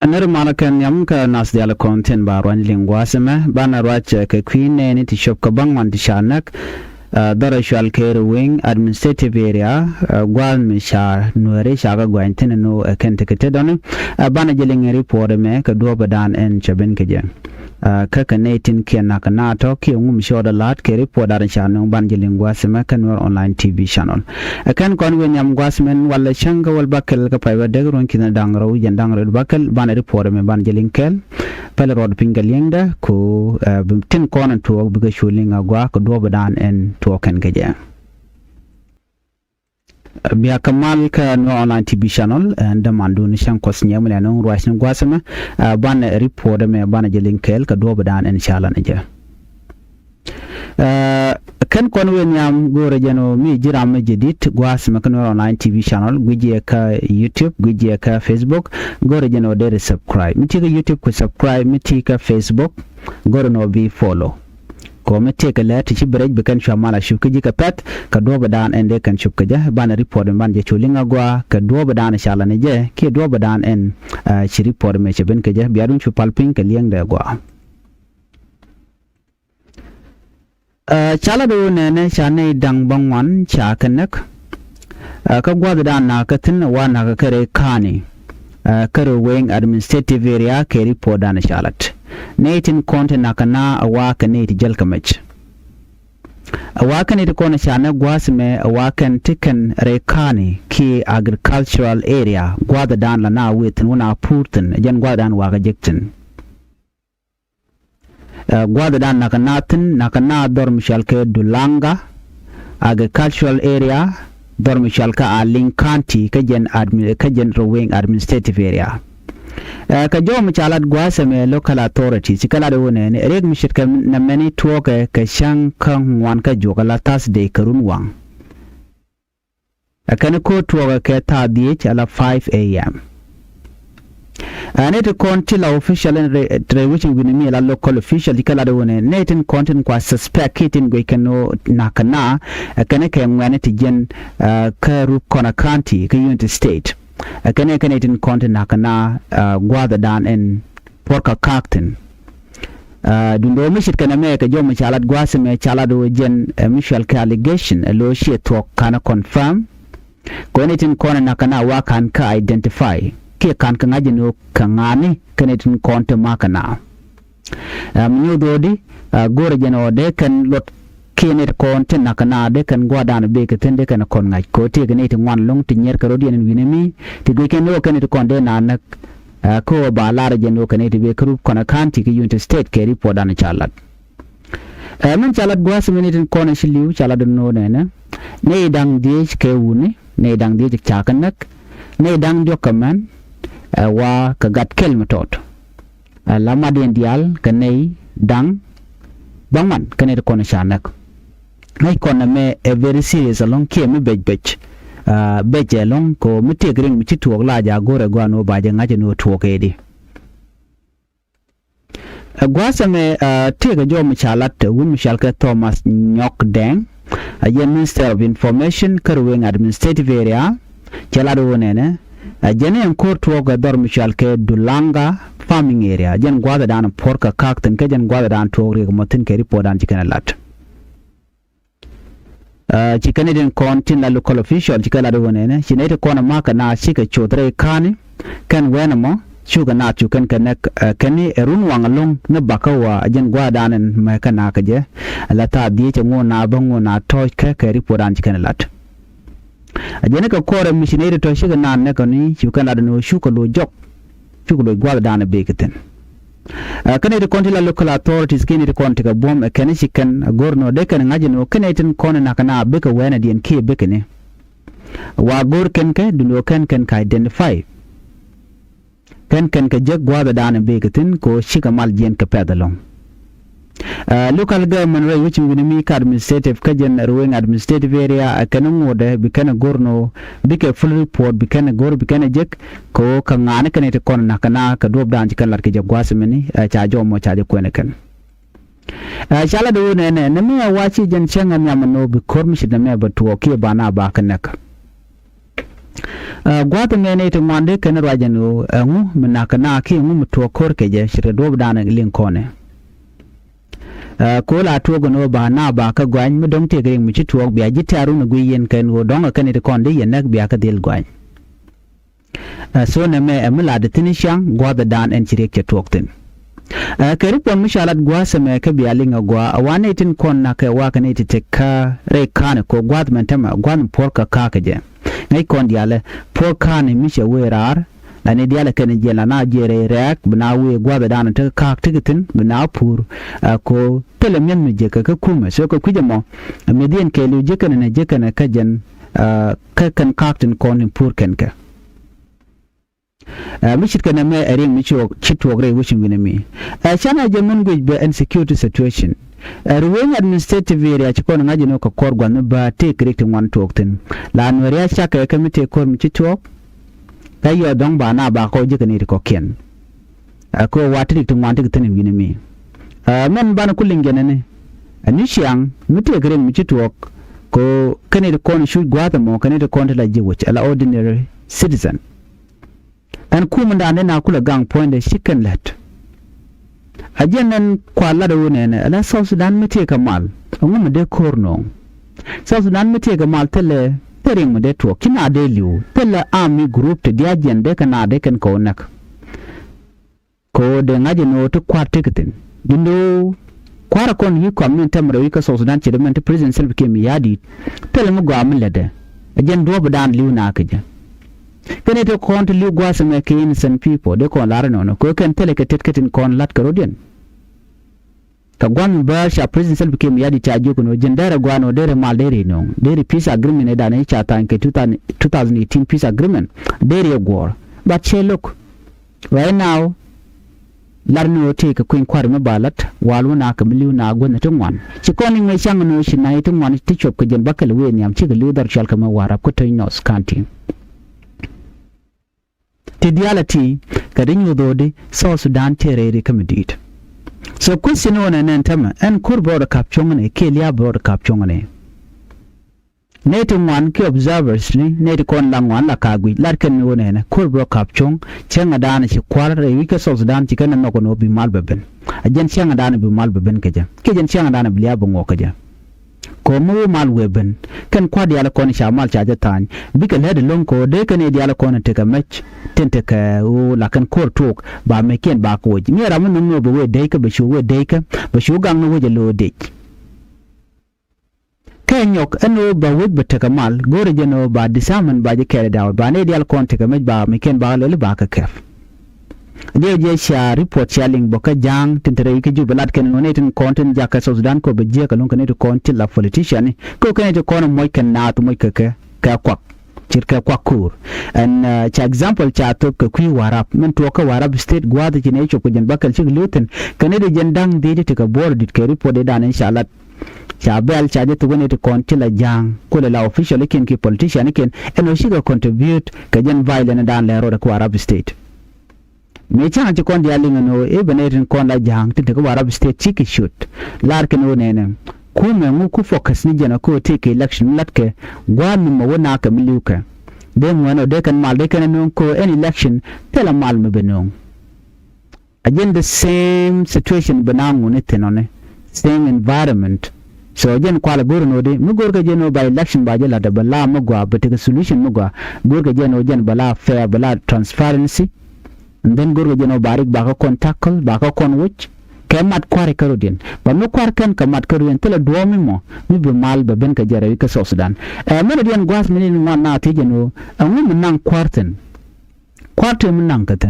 Aner malakan yam ka nas diala content ba ran lingwa sema bana racha ka queen ne ti shop ka bangman ti shanak dara shal care wing administrative area gwal mi sha nuare sha ga gwantin no kente kete don bana jeling report me ka do badan en chaben ke je kaka netin kena kana to ki ngum shoda lat ke report dar channel ban jeling wasema kanwar online tv channel kan kon wen yam wasmen wala changa wal bakal ka paywa degron kina dangro jandangro bakal ban report me ban jeling kel pal rod pingal yengda ko tin kon to buga shulinga gwa ko do badan en to kan gaja biya kamal ka no online tv channel and mandu ni shan kosnya mala no ruashin gwasama ban report me ban jelin kel ka do badan inshallah naja kan kon wen yam gore jeno mi jiram jedit gwasama kan online tv channel gwije ka youtube gwije ka facebook gore jeno de subscribe mi tika youtube ko subscribe mi tika facebook gore no bi follow ko mete ka lati ci brej be kan shamala shuka ji ka pet ka do badan ende kan shuka ja ban report ban je chulinga gwa ka do badan inshallah ne je ke do badan en ci report me che ben ka ja biadun chu palpin ka liang da gwa chala do ne chane dang bangwan cha kanak ka gwa dan na ka tin wa na ka kare kani kare wing administrative area ke report dan shalat netin konte nakana awaka neti jalkamach awaka neti kona shana gwasme awakan tikan rekani ki agricultural area gwada dan lana wetin wana purtin jan gwada dan waga jektin gwada dan nakana dorm shalke dulanga agricultural area dorm shalka alin county kajen rowing administrative area ka jom chalat gwasame local authority sikala do ne reg mishit ka na many talk ka shang kan wan ka jogala tas de karun wang akane ko tuwa ka ta dh ala 5 am ane to contil official and which we me la local official sikala do ne netin content kwa suspect kitin go kano nakana akane ka ngane tijen ka rup kona county ka unity state akane tin content nakana gwada dan en porka kakten dundo mishit kana me ka jom chalat gwase me chalado jen mutual allegation lo shi to kana confirm ko tin content nakana wa kan ka identify ke kan kan ajino kangani tin content makana mnyu dodi gore jeno de kan lot kenet konten nakana de kan gwadan be ke tende kan kon ngaj ko te gane ti wan long ti nyer karodi en winemi ti go ken no kan ti konde nanak ko ba lar jeno kan ti be krup kon kanti ke unity state ke report dan chalat men chalat gwas minitin kon shiliu chalat no ne dang de ke wuni ne dang de chakanak ne dang document wa ka gat kel metot lama den dial kanai dang bangman kan ti kon shanak ay kon me a very serious along ke me bej long ko mite green miti tuok la ja gore gwa no ba je ngaje no tuok edi gwasa me te ga jo mi chalat wun mi shalka Thomas Nyok Deng a Minister of Information Karwing Administrative Area chalado nene jene en ko tuok ga dor mi shalka Dulanga farming area jen gwada dan porka kakten ke jen gwada dan tuok ri motin ke report dan chikana lat Canadian contin la local official chikala do ne chinete kona maka na chika chodre kani kan wenamo chuga na chukan kani erun wangalong na bakawa ajen gwadanen maka na kaje lata die chango na bango na toy ka ripodan chikana lat ajene ka kore missionary to shiga na ne kani chukana do shuka do jok chuka do gwadanen beketen Canadian County local authorities kini konti ka bom kanisi kan gorno de kan ngajino Canadian kona nakana beka wena dien ki bekene wa gor ken ke duno kan ka identify kan ka jeg gwada dana beketin ko shika mal jien ka pedalong local government way which we mi ka administrative kajen ruwing administrative area kanungo de bikana gorno bike full report bikana gor bikana jek ko kangane kanete kon nakana ka dob dan kan lar ke gwasmeni cha jomo cha je kwene kan chala do ne me wachi jen chenga nyamano bi kormishi da me batuo ke bana ba kanaka gwa ta ngene te mwande kana rajanu ngu menakana ki ngu mtu kor keje shire do dana lin kone ko la to gono ba na ba ka gwan mu dong te gring mu chi tuok bia ji taru na gwi yen kan go dong ka ne te kon de yen nak bia ka del gwan so na me amla de tin shang gwa da dan en chirek che tuok tin ka ri pon mishalat gwa sa me ka bia linga gwa awane tin kon na ka wa ka ne te ka re kan ko gwa men tama gwan por ka ka je ngai kon diale por ka ne mi she we rar la ne diale kan je la na jere rek bna we gwa da dan te ka tigitin bna pur ko tele men mi je ka kuma so ko kujamo me dien ke lu je kan ne je kan ka jen ka kan kaktin kon pur kan ka mishit kana me erin micho chitwo gre wishing win me chana je mun gwe be insecurity situation ruwen administrative area chiko na ngaji no ko korgwa no ba te correcting one talk tin la no area chaka ka mite kor mi chitwo kayo dong ba na ba ko je kan ri ko ken ko watri tin wan tin win me men ban kullin gene ne anishiang mite gre mi chitwo ko kanere kon shu gwata mo kanere kon la je which ala ordinary citizen an kuma da na kula gang point da shikan let ajen nan kwala da wone ne ala South Sudan mete kamal ngum de korno South Sudan mete kamal tele tering mu de to kina de liu tele army group te dia jen de kana de kan ko nak ko de ngaje no to kwat tikitin dindo kwara kon yi kwamin tamra wi ka South Sudan ci de men president self ke mi yadi tele mu gwa mun lede ajen do badan liu na kaje kene to kon to liu gwa some ke innocent people de kon lar no ko ken tele ke tetketin kon lat karodien ka gwan ba sha president self ke mi yadi ta jo no jendara gwa no dere mal dere no dere peace agreement da ne cha tan ke 2018 peace agreement dere gwa but che look right now larno te ka kuin kwar me balat walu na ka miliu na gwan to wan ci koni me chang no shi na to wan ti chop ka jen bakal we nyam ci ga leader chal ka ma warab ko to nos kanti te dialati ka rinyo dode South Sudan terere kamedit so question wona nan tama en kur border caption ne ke liya border caption ne to wan ke observers ne to kon lang wan la kagwi larken wona ne kur border caption chenga dana ci kwar re wi ka South Sudan ci kana no ko bi mal beben ajen chenga dana bi mal beben keja kejen chenga dana bi liya bongo keja ko mu mal weben kan kwa diala kon sha mal cha jatan bi ka lede lon ko de kan diala kon te ka match tente ka o la kan kor tok ba me ken ba ko ji mi ra mun no bo we de ka ba shu we de ka ba shu gang no we lo de kan yok eno ba we ba te ka mal gore je no ba disamen ba je kere daw ba ne diala kon te ka match ba me ken ba lo le ba ka kef de je sha report sharing boka jang tintere ke ju balat ken no tin content ja ka South Sudan ko be je ka lon kan to content la politician ko kan to kon moy kan na to moy ka kwak cirka kwakur and cha example cha to ka kwi warap men to ka warap state gwada jine cho ko jen bakal chi lutin kan de jendang de te ka board dit ke report de dan inshallah cha bel cha de to ne to content la jang ko la official ken ki politician ken eno shi ga contribute ka jen violent dan le ro da warap state me cha ci kon dia linga no e benetin kon la jang te ko warab state chiki shoot lar ke no ne ku me mu ku focus ni jana ko take election latke gwan mo wona ka miluka de mo no de kan mal de kan no ko any election tela mal me benong again the same situation banangu ne tenone same environment so again kwala goro no de mu gor ka jeno by election ba jela da bala mo gwa but the solution mo gwa gor ka jeno jen bala fair bala transparency and then gurgo jeno barik ba ko kon tackle ba ko kon wuch kemat kware karodien ba no kwar kan kamat karodien tele duomi mo mi be mal ba ben ka jare ka South Sudan mena dien gwas mini na te jeno ngu nan kwarten min nan kata